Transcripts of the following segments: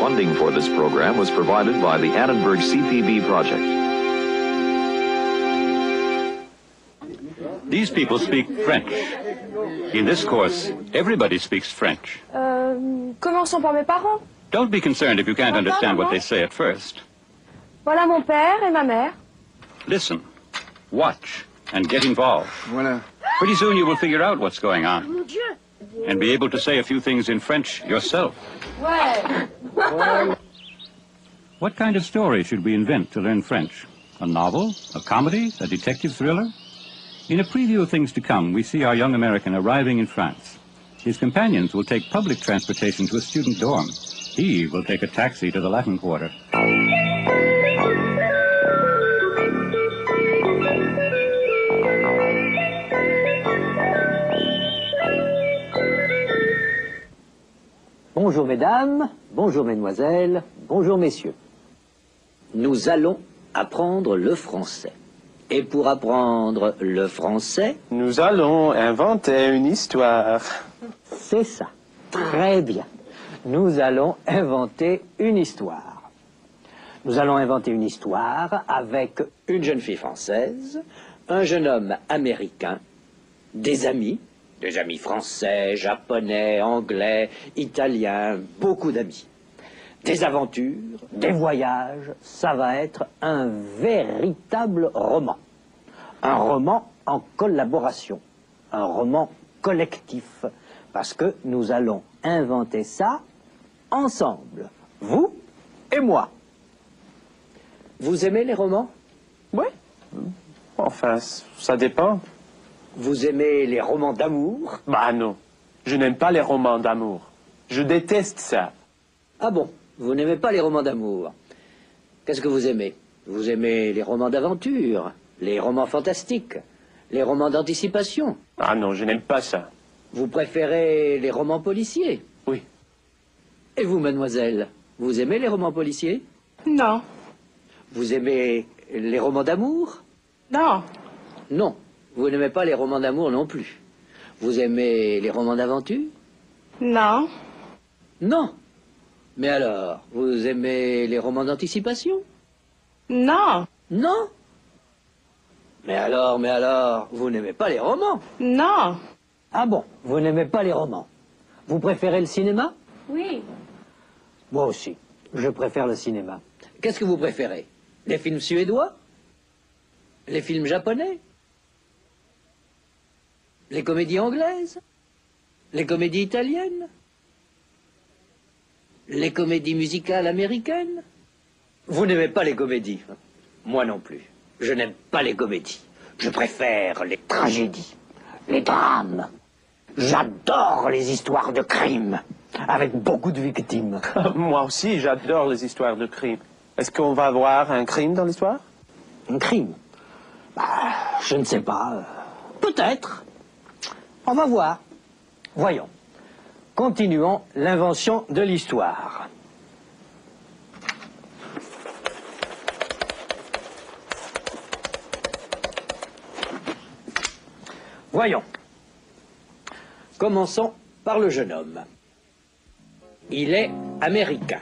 Funding for this program was provided by the Annenberg CPB project. These people speak French. In this course, everybody speaks French. Commençons par mes parents. Don't be concerned if you can't understand what they say at first. Voilà mon père et ma mère. Listen, watch, and get involved. Voilà. Pretty soon you will figure out what's going on. And be able to say a few things in French yourself. Ouais. What kind of story should we invent to learn French? A novel? A comedy? A detective thriller? In a preview of things to come, we see our young American arriving in France. His companions will take public transportation to a student dorm. He will take a taxi to the Latin Quarter. Bonjour mesdames, bonjour mesdemoiselles, bonjour messieurs. Nous allons apprendre le français. Et pour apprendre le français... Nous allons inventer une histoire. C'est ça. Très bien. Nous allons inventer une histoire. Nous allons inventer une histoire avec une jeune fille française, un jeune homme américain, des amis français, japonais, anglais, italiens, beaucoup d'amis. Des aventures, des voyages, ça va être un véritable roman. Un roman en collaboration, un roman collectif, parce que nous allons inventer ça ensemble, vous et moi. Vous aimez les romans? Oui. Enfin, ça dépend. Vous aimez les romans d'amour? Bah non, je n'aime pas les romans d'amour. Je déteste ça. Ah bon, vous n'aimez pas les romans d'amour. Qu'est-ce que vous aimez? Vous aimez les romans d'aventure, les romans fantastiques, les romans d'anticipation? Ah non, je n'aime pas ça. Vous préférez les romans policiers? Oui. Et vous, mademoiselle, vous aimez les romans policiers? Non. Vous aimez les romans d'amour? Non. Non, vous n'aimez pas les romans d'amour non plus. Vous aimez les romans d'aventure? Non. Non. Mais alors, vous aimez les romans d'anticipation? Non. Non. Mais alors, vous n'aimez pas les romans? Non. Ah bon, vous n'aimez pas les romans. Vous préférez le cinéma? Oui. Moi aussi, je préfère le cinéma. Qu'est-ce que vous préférez? Les films suédois? Les films japonais? Les comédies anglaises? Les comédies italiennes? Les comédies musicales américaines? Vous n'aimez pas les comédies? Moi non plus. Je n'aime pas les comédies. Je préfère les tragédies, les drames. J'adore les histoires de crimes, avec beaucoup de victimes. Moi aussi, j'adore les histoires de crimes. Est-ce qu'on va avoir un crime dans l'histoire? Un crime? Bah, je ne sais pas. Peut-être. On va voir. Voyons. Continuons l'invention de l'histoire. Voyons. Commençons par le jeune homme. Il est américain.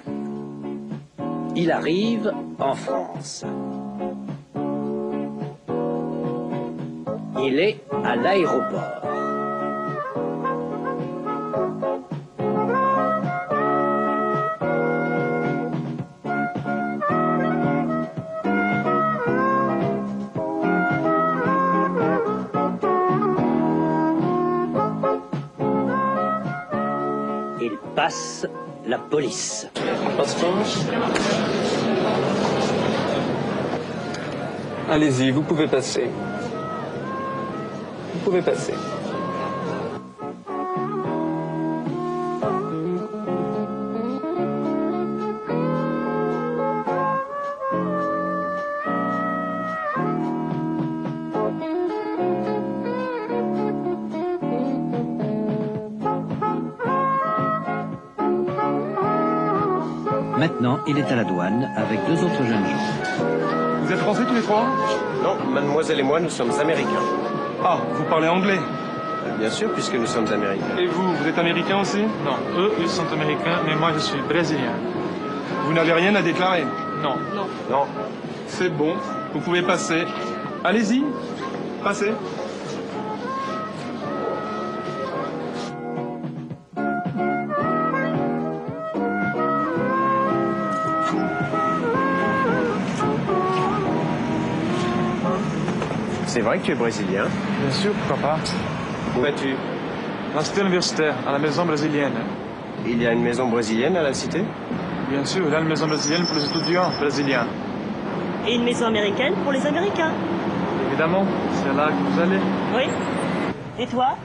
Il arrive en France. Il est à l'aéroport. Il passe la police. Allez-y, vous pouvez passer. Vous pouvez passer. Maintenant, il est à la douane avec deux autres jeunes gens. Vous êtes français tous les trois? Non, mademoiselle et moi, nous sommes américains. Ah, vous parlez anglais? Bien sûr, puisque nous sommes américains. Et vous, vous êtes américain aussi? Non, eux, ils sont américains, mais moi, je suis brésilien. Vous n'avez rien à déclarer? Non. Non. Non. C'est bon, vous pouvez passer. Allez-y, passez. C'est vrai que tu es brésilien? Bien sûr, pourquoi pas. Où vas-tu? La cité universitaire, à la maison brésilienne. Il y a une maison brésilienne à la cité? Bien sûr, il y a une maison brésilienne pour les étudiants brésiliens. Et une maison américaine pour les Américains. Évidemment, c'est là que vous allez. Oui. Et toi?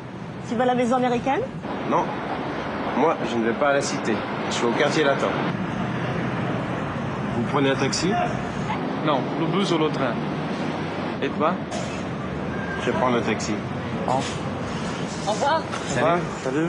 Tu vas à la maison américaine? Non. Moi, je ne vais pas à la cité. Je suis au quartier latin. Vous prenez un taxi? Non, le bus ou le train. Et toi? Je vais prendre un taxi. Au revoir. Salut. Salut.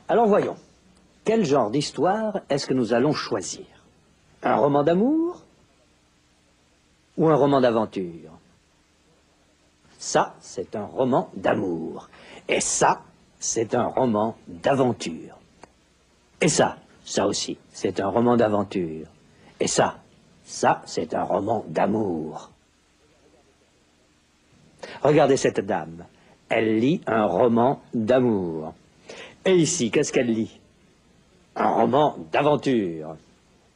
Alors voyons, quel genre d'histoire est-ce que nous allons choisir? Un roman d'amour ou un roman d'aventure? Ça, c'est un roman d'amour. Et ça, c'est un roman d'aventure. Et ça aussi, c'est un roman d'aventure. Et ça, c'est un roman d'amour. Regardez cette dame, elle lit un roman d'amour. Et ici, qu'est-ce qu'elle lit? Un roman d'aventure.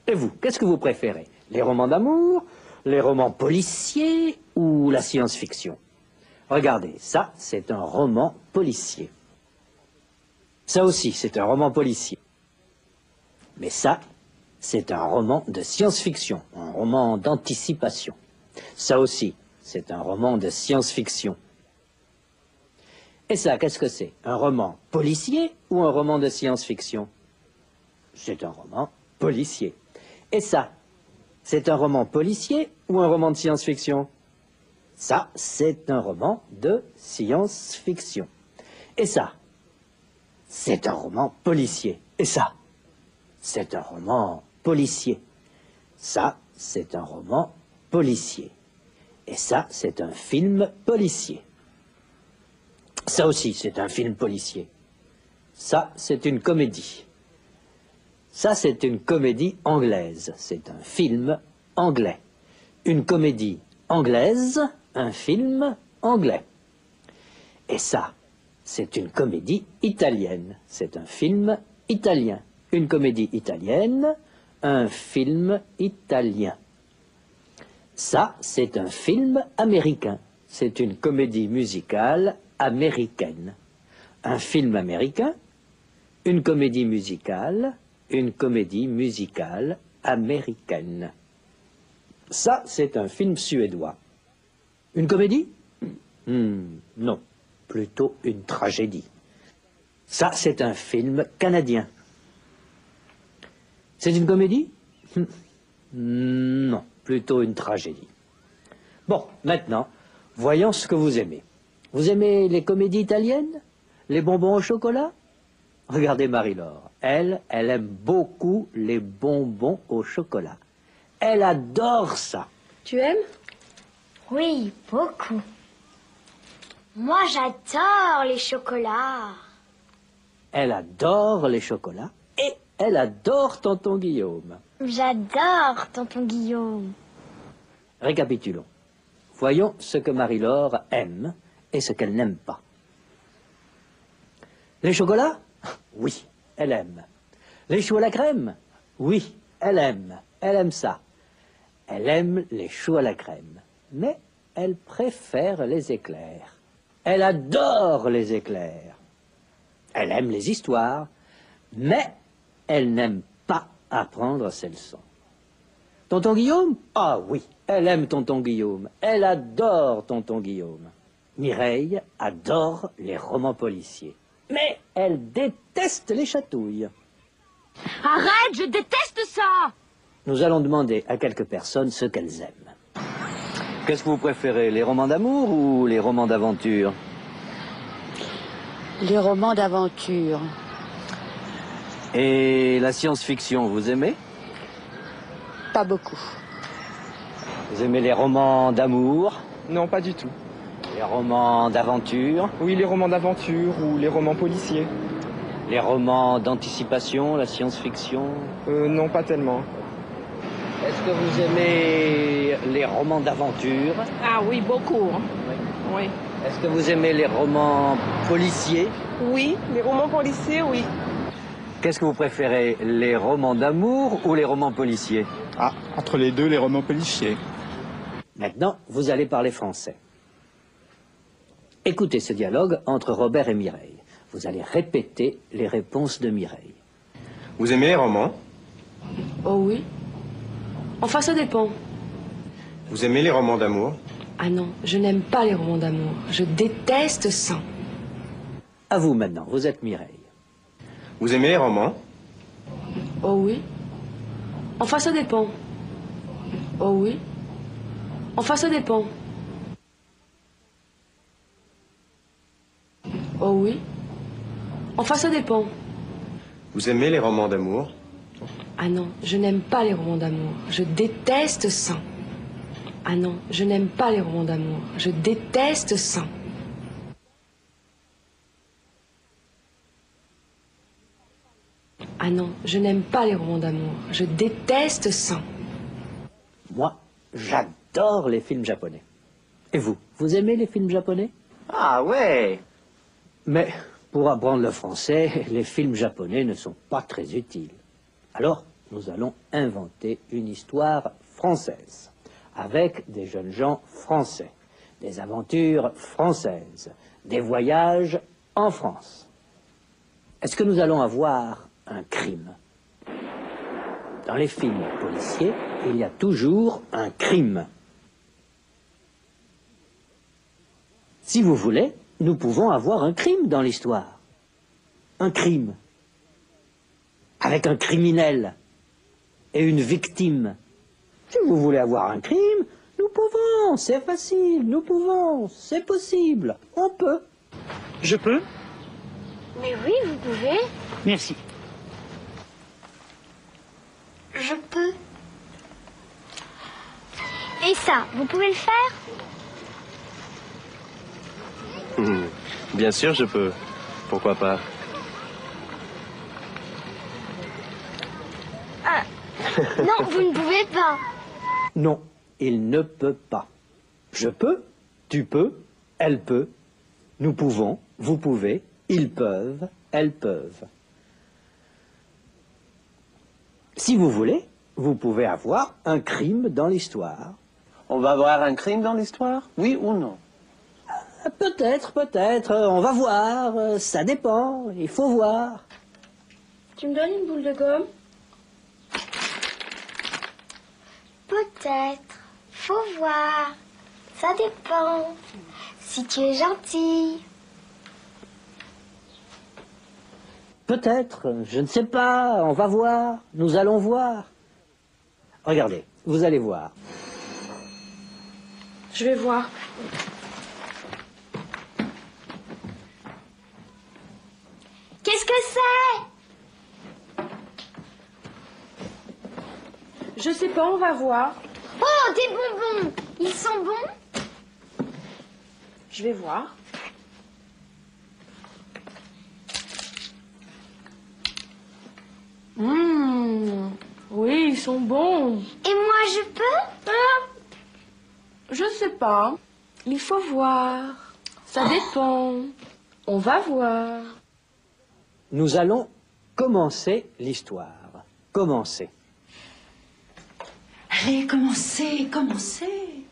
Et vous, qu'est-ce que vous préférez? Les romans d'amour, les romans policiers ou la science-fiction? Regardez, ça, c'est un roman policier. Ça aussi, c'est un roman policier. Mais ça, c'est un roman de science-fiction, un roman d'anticipation. Ça aussi, c'est un roman de science-fiction. Et ça, qu'est-ce que c'est? Un roman policier ou un roman de science-fiction? C'est un roman policier. Et ça, c'est un roman policier ou un roman de science-fiction? Ça, c'est un roman de science-fiction. Et ça, c'est un roman policier. Et ça, c'est un roman policier. Ça, c'est un roman policier. Et ça, c'est un film policier. Ça aussi, c'est un film policier. Ça, c'est une comédie. Ça, c'est une comédie anglaise. C'est un film anglais. Une comédie anglaise, un film anglais. Et ça, c'est une comédie italienne. C'est un film italien. Une comédie italienne, un film italien. Ça, c'est un film américain. C'est une comédie musicale américaine. Un film américain, une comédie musicale américaine. Ça, c'est un film suédois. Une comédie? Non, plutôt une tragédie. Ça, c'est un film canadien. C'est une comédie? Non, plutôt une tragédie. Bon, maintenant, voyons ce que vous aimez. Vous aimez les comédies italiennes? Les bonbons au chocolat? Regardez Marie-Laure. Elle aime beaucoup les bonbons au chocolat. Elle adore ça. Tu aimes? Oui, beaucoup. Moi, j'adore les chocolats. Elle adore les chocolats et elle adore Tonton Guillaume. J'adore Tonton Guillaume. Récapitulons. Voyons ce que Marie-Laure aime et ce qu'elle n'aime pas. Les chocolats? Oui, elle aime. Les choux à la crème? Oui, elle aime. Elle aime ça. Elle aime les choux à la crème, mais elle préfère les éclairs. Elle adore les éclairs. Elle aime les histoires, mais elle n'aime pas apprendre ses leçons. Tonton Guillaume? Ah oui, elle aime Tonton Guillaume. Elle adore Tonton Guillaume. Mireille adore les romans policiers, mais elle déteste les chatouilles. Arrête, je déteste ça! Nous allons demander à quelques personnes ce qu'elles aiment. Qu'est-ce que vous préférez, les romans d'amour ou les romans d'aventure? Les romans d'aventure. Et la science-fiction, vous aimez? Pas beaucoup. Vous aimez les romans d'amour? Non, pas du tout. Les romans d'aventure? Oui, les romans d'aventure ou les romans policiers. Les romans d'anticipation, la science-fiction? Non, pas tellement. Est-ce que vous aimez les romans d'aventure? Ah oui, beaucoup. Oui. Est-ce que vous aimez les romans policiers? Oui, les romans policiers, oui. Qu'est-ce que vous préférez, les romans d'amour ou les romans policiers? Ah, entre les deux, les romans policiers. Maintenant, vous allez parler français. Écoutez ce dialogue entre Robert et Mireille. Vous allez répéter les réponses de Mireille. Vous aimez les romans? Oh oui. Enfin, ça dépend. Vous aimez les romans d'amour? Ah non, je n'aime pas les romans d'amour. Je déteste ça. À vous maintenant, vous êtes Mireille. Vous aimez les romans? Oh oui. Enfin, ça dépend. Oh oui. Enfin, ça dépend. Oh oui. Enfin, ça dépend. Vous aimez les romans d'amour? Ah non, je n'aime pas les romans d'amour. Je déteste ça. Ah non, je n'aime pas les romans d'amour. Je déteste ça. Ah non, je n'aime pas les romans d'amour. Je déteste ça. Moi, j'adore les films japonais. Et vous, vous aimez les films japonais? Ah ouais! Mais pour apprendre le français, les films japonais ne sont pas très utiles. Alors, nous allons inventer une histoire française, avec des jeunes gens français, des aventures françaises, des voyages en France. Est-ce que nous allons avoir un crime? Dans les films policiers, il y a toujours un crime. Si vous voulez, nous pouvons avoir un crime dans l'histoire. Un crime. Avec un criminel et une victime. Si vous voulez avoir un crime, nous pouvons, c'est facile, nous pouvons, c'est possible, on peut. Je peux? Mais oui, vous pouvez. Merci. Je peux. Et ça, vous pouvez le faire? Bien sûr, je peux. Pourquoi pas? Ah. Non, vous ne pouvez pas. Non, il ne peut pas. Je peux, tu peux, elle peut, nous pouvons, vous pouvez, ils peuvent, elles peuvent. Si vous voulez, vous pouvez avoir un crime dans l'histoire. On va avoir un crime dans l'histoire? Oui ou non? Peut-être, peut-être, on va voir, ça dépend, il faut voir. Tu me donnes une boule de gomme? Peut-être. Faut voir. Ça dépend. Si tu es gentille. Peut-être, je ne sais pas, on va voir, nous allons voir. Regardez, vous allez voir. Je vais voir. Qu'est-ce que c'est? Je sais pas, on va voir. Oh, des bonbons. Ils sont bons? Je vais voir. Oui, ils sont bons. Et moi, je peux? Je sais pas. Il faut voir. Ça dépend. On va voir. Nous allons commencer l'histoire. Commencer. Allez, commencez, commencez.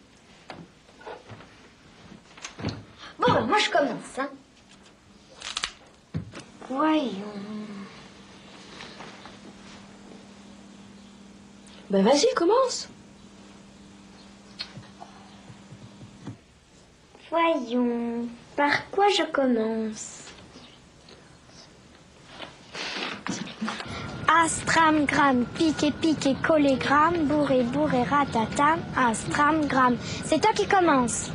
Bon, moi je commence, hein. Voyons. Ben vas-y, commence. Voyons. Par quoi je commence? Astram, gramme, piqué, piqué, collé, gramme, bourré, bourré, ratatam, astram, gramme. C'est toi qui commence.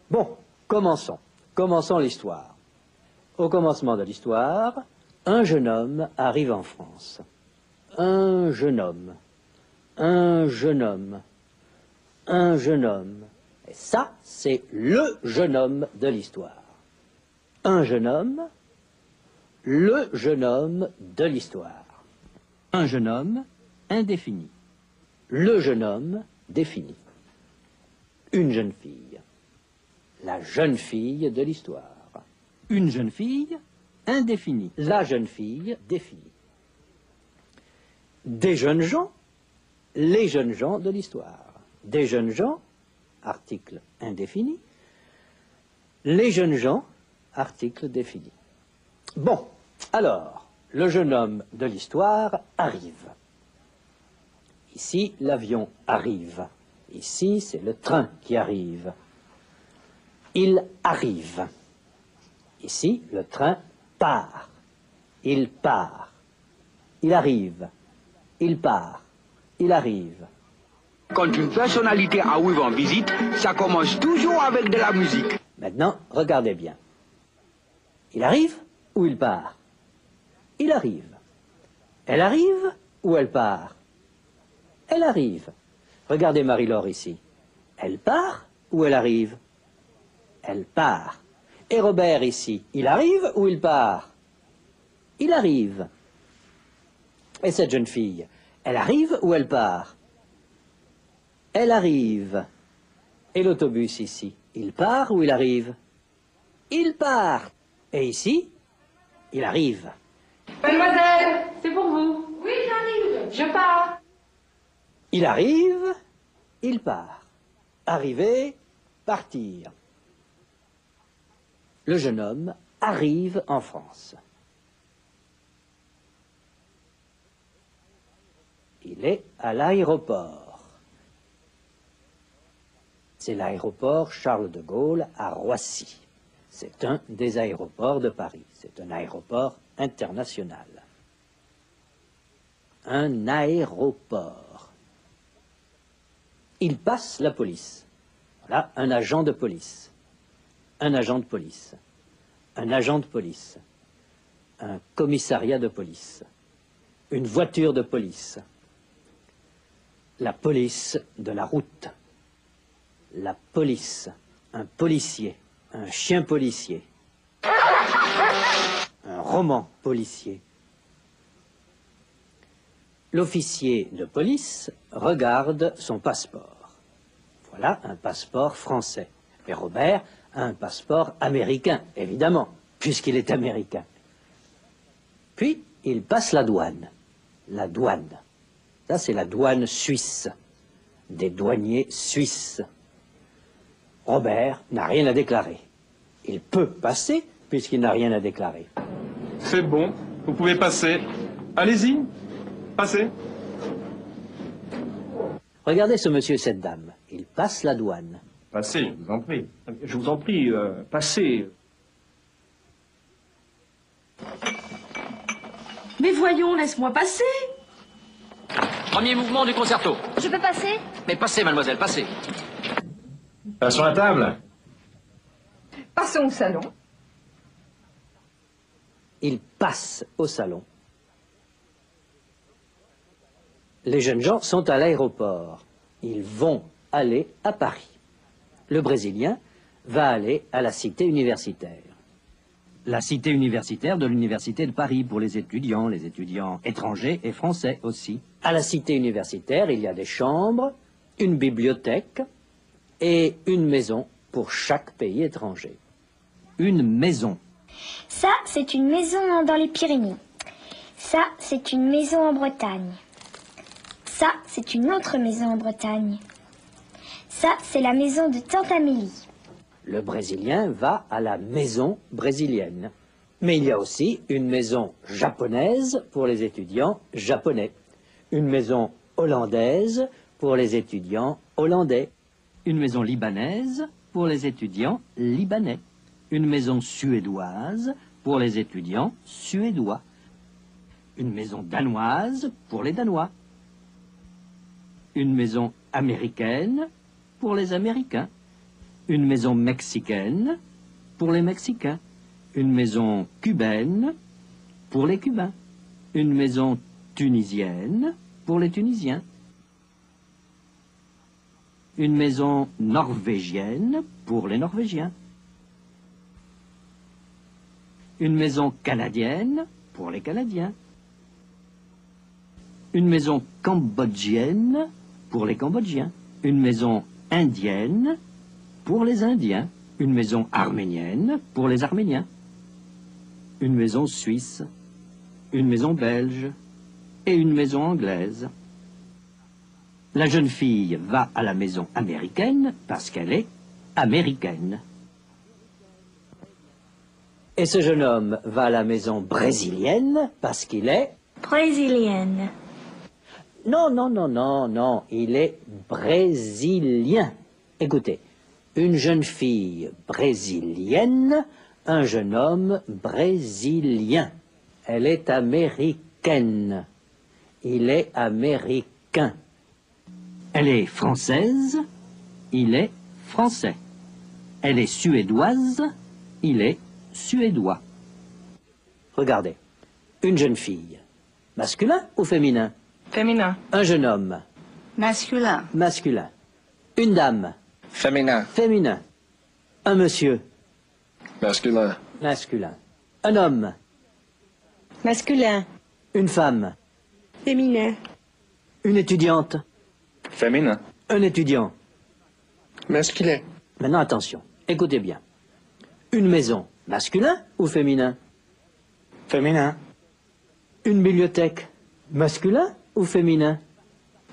Bon, commençons. Commençons l'histoire. Au commencement de l'histoire, un jeune homme arrive en France. Un jeune homme. Un jeune homme. Un jeune homme. Et ça, c'est le jeune homme de l'histoire. Un jeune homme, le jeune homme de l'histoire. Un jeune homme indéfini. Le jeune homme défini. Une jeune fille. La jeune fille de l'histoire. Une jeune fille indéfinie. La jeune fille définie. Des jeunes gens, les jeunes gens de l'histoire. Des jeunes gens, article indéfini. Les jeunes gens, article défini. Bon, alors, le jeune homme de l'histoire arrive. Ici, l'avion arrive. Ici, c'est le train qui arrive. Il arrive. Ici, le train part. Il part. Il arrive. Il part. Il arrive. Quand une personnalité arrive en visite, ça commence toujours avec de la musique. Maintenant, regardez bien. Il arrive ou il part? Il arrive. Elle arrive ou elle part? Elle arrive. Regardez Marie-Laure ici. Elle part ou elle arrive? Elle part. Et Robert ici, il arrive ou il part? Il arrive. Et cette jeune fille, elle arrive ou elle part? Elle arrive. Et l'autobus ici, il part ou il arrive? Il part. Et ici, il arrive. Mademoiselle, c'est pour vous. Oui, j'arrive. Je pars. Il arrive, il part. Arriver, partir. Le jeune homme arrive en France. Il est à l'aéroport. C'est l'aéroport Charles de Gaulle à Roissy. C'est un des aéroports de Paris. C'est un aéroport international. Un aéroport. Il passe la police. Voilà, un agent de police. Un agent de police. Un agent de police. Un commissariat de police. Une voiture de police. La police de la route. La police. Un policier. Un chien policier. Un roman policier. L'officier de police regarde son passeport. Voilà un passeport français. Et Robert a un passeport américain, évidemment, puisqu'il est américain. Puis, il passe la douane. La douane. Ça, c'est la douane suisse. Des douaniers suisses. Robert n'a rien à déclarer. Il peut passer, puisqu'il n'a rien à déclarer. C'est bon, vous pouvez passer. Allez-y, passez. Regardez ce monsieur et cette dame. Il passe la douane. Passez, je vous en prie. Je vous en prie, passez. Mais voyons, laisse-moi passer. Premier mouvement du concerto. Je peux passer? Mais passez, mademoiselle, passez. Sur la table. Passons au salon. Il passe au salon. Les jeunes gens sont à l'aéroport. Ils vont aller à Paris. Le Brésilien va aller à la cité universitaire. La cité universitaire de l'Université de Paris pour les étudiants étrangers et français aussi. À la cité universitaire, il y a des chambres, une bibliothèque et une maison pour chaque pays étranger. Une maison. Ça, c'est une maison dans les Pyrénées. Ça, c'est une maison en Bretagne. Ça, c'est une autre maison en Bretagne. Ça, c'est la maison de Tante Amélie. Le Brésilien va à la maison brésilienne. Mais il y a aussi une maison japonaise pour les étudiants japonais. Une maison hollandaise pour les étudiants hollandais. Une maison libanaise pour les étudiants libanais. Une maison suédoise pour les étudiants suédois. Une maison danoise pour les Danois. Une maison américaine pour les Américains. Une maison mexicaine pour les Mexicains. Une maison cubaine pour les Cubains. Une maison tunisienne pour les Tunisiens. Une maison norvégienne pour les Norvégiens. Une maison canadienne pour les Canadiens. Une maison cambodgienne pour les Cambodgiens. Une maison indienne pour les Indiens. Une maison arménienne pour les Arméniens. Une maison suisse, une maison belge et une maison anglaise. La jeune fille va à la maison américaine parce qu'elle est américaine. Et ce jeune homme va à la maison brésilienne parce qu'il est... Brésilienne. Non, non, non, non, non, il est brésilien. Écoutez, une jeune fille brésilienne, un jeune homme brésilien. Elle est américaine. Il est américain. Elle est française. Il est français. Elle est suédoise. Il est suédois. Regardez. Une jeune fille. Masculin ou féminin? Féminin. Un jeune homme. Masculin. Masculin. Une dame. Féminin. Féminin. Un monsieur. Masculin. Masculin. Un homme. Masculin. Une femme. Féminin. Une étudiante. Féminin. Un étudiant. Masculin. Maintenant, attention. Écoutez bien. Une maison. Masculin ou féminin? Féminin. Une bibliothèque. Masculin ou féminin?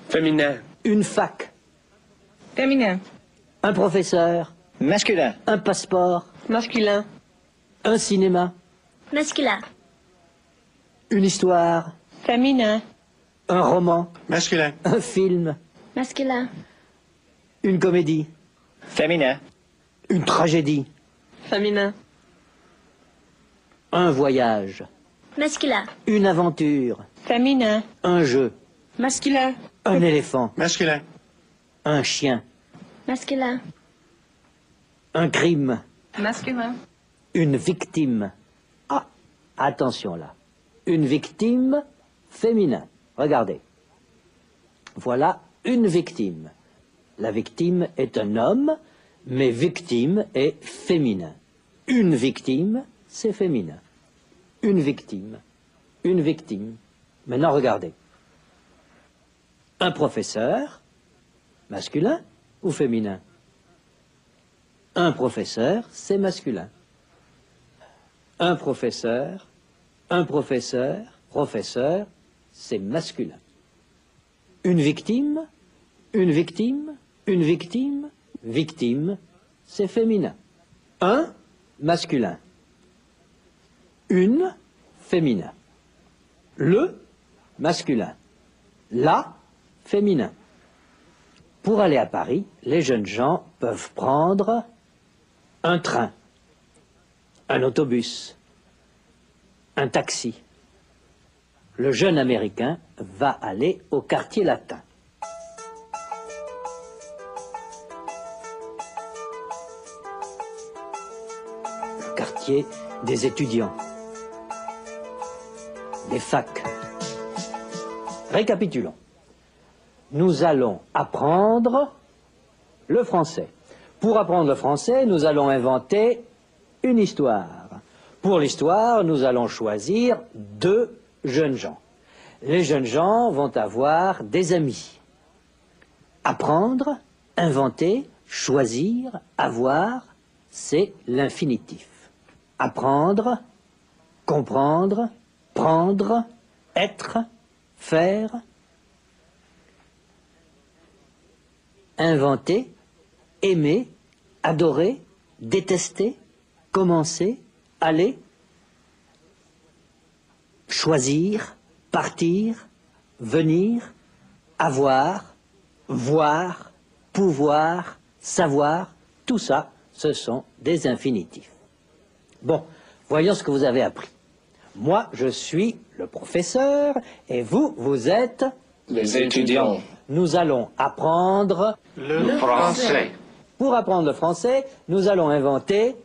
Féminin. Une fac. Féminin. Un professeur. Masculin. Un passeport. Masculin. Un cinéma. Masculin. Une histoire. Féminin. Un roman. Masculin. Un film. Masculin. Une comédie. Féminin. Une tragédie. Féminin. Un voyage. Masculin. Une aventure. Féminin. Un jeu. Masculin. Un éléphant. Masculin. Un chien. Masculin. Un crime. Masculin. Une victime. Ah, attention là. Une victime féminin. Regardez. Voilà une victime. La victime est un homme, mais victime est féminin. Une victime, c'est féminin. Une victime. Une victime. Maintenant, regardez. Un professeur, masculin ou féminin? Un professeur, c'est masculin. Un professeur, professeur, c'est masculin. Une victime, victime, c'est féminin. Un, masculin. Une, féminin. Le, masculin. La, féminin. Pour aller à Paris, les jeunes gens peuvent prendre un train, un autobus, un taxi. Le jeune Américain va aller au quartier latin. Le quartier des étudiants, des facs. Récapitulons. Nous allons apprendre le français. Pour apprendre le français, nous allons inventer une histoire. Pour l'histoire, nous allons choisir deux jeunes gens. Les jeunes gens vont avoir des amis. Apprendre, inventer, choisir, avoir, c'est l'infinitif. Apprendre, comprendre, prendre, être, faire. inventer, aimer, adorer, détester, commencer, aller, choisir, partir, venir, avoir, voir, pouvoir, savoir, tout ça, ce sont des infinitifs. Bon, voyons ce que vous avez appris. Moi, je suis le professeur et vous, vous êtes... les étudiants. Nous allons apprendre... le français. Pour apprendre le français, nous allons inventer...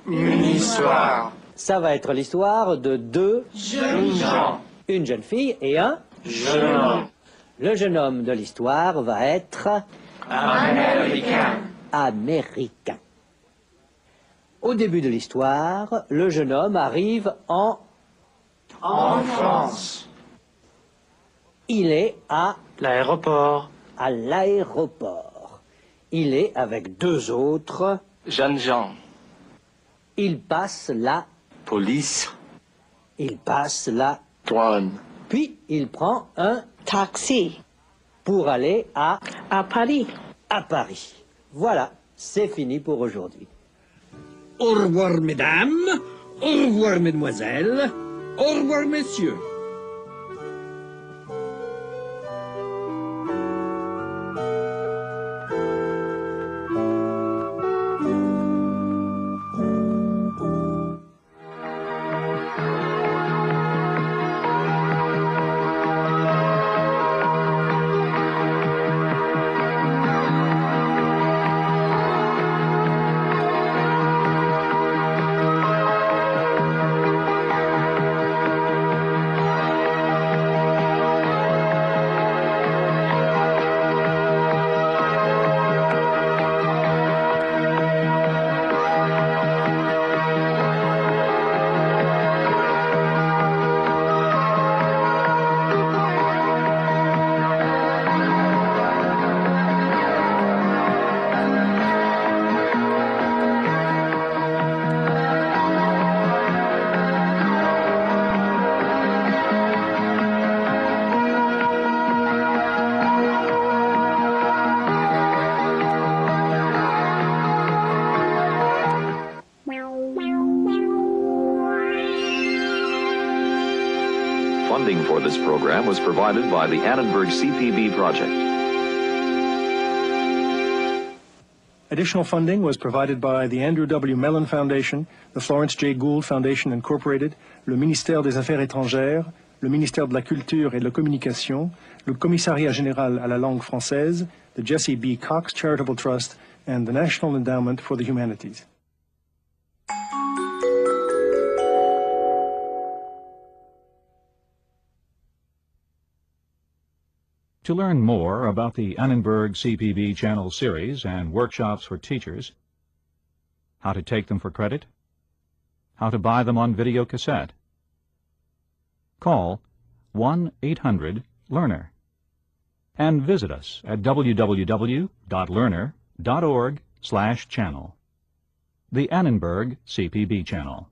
une histoire. Ça va être l'histoire de deux jeunes gens. Une jeune fille et un jeune homme. Le jeune homme de l'histoire va être... américain. Américain. Au début de l'histoire, le jeune homme arrive en France. Il est à l'aéroport. À l'aéroport. Il est avec deux autres jeunes gens. Il passe la police. Il passe la douane. Puis il prend un taxi pour aller à Paris. À Paris. Voilà, c'est fini pour aujourd'hui. Au revoir, mesdames. Au revoir, mesdemoiselles. Au revoir, messieurs. Funding for this program was provided by the Annenberg CPB project. Additional funding was provided by the Andrew W. Mellon Foundation, the Florence J. Gould Foundation Incorporated, le ministère des Affaires étrangères, le ministère de la Culture et de la Communication, le Commissariat général à la langue française, the Jesse B. Cox Charitable Trust, and the National Endowment for the Humanities. To learn more about the Annenberg CPB Channel series and workshops for teachers, how to take them for credit, how to buy them on video cassette, call 1-800-LEARNER and visit us at www.learner.org/channel. The Annenberg CPB Channel.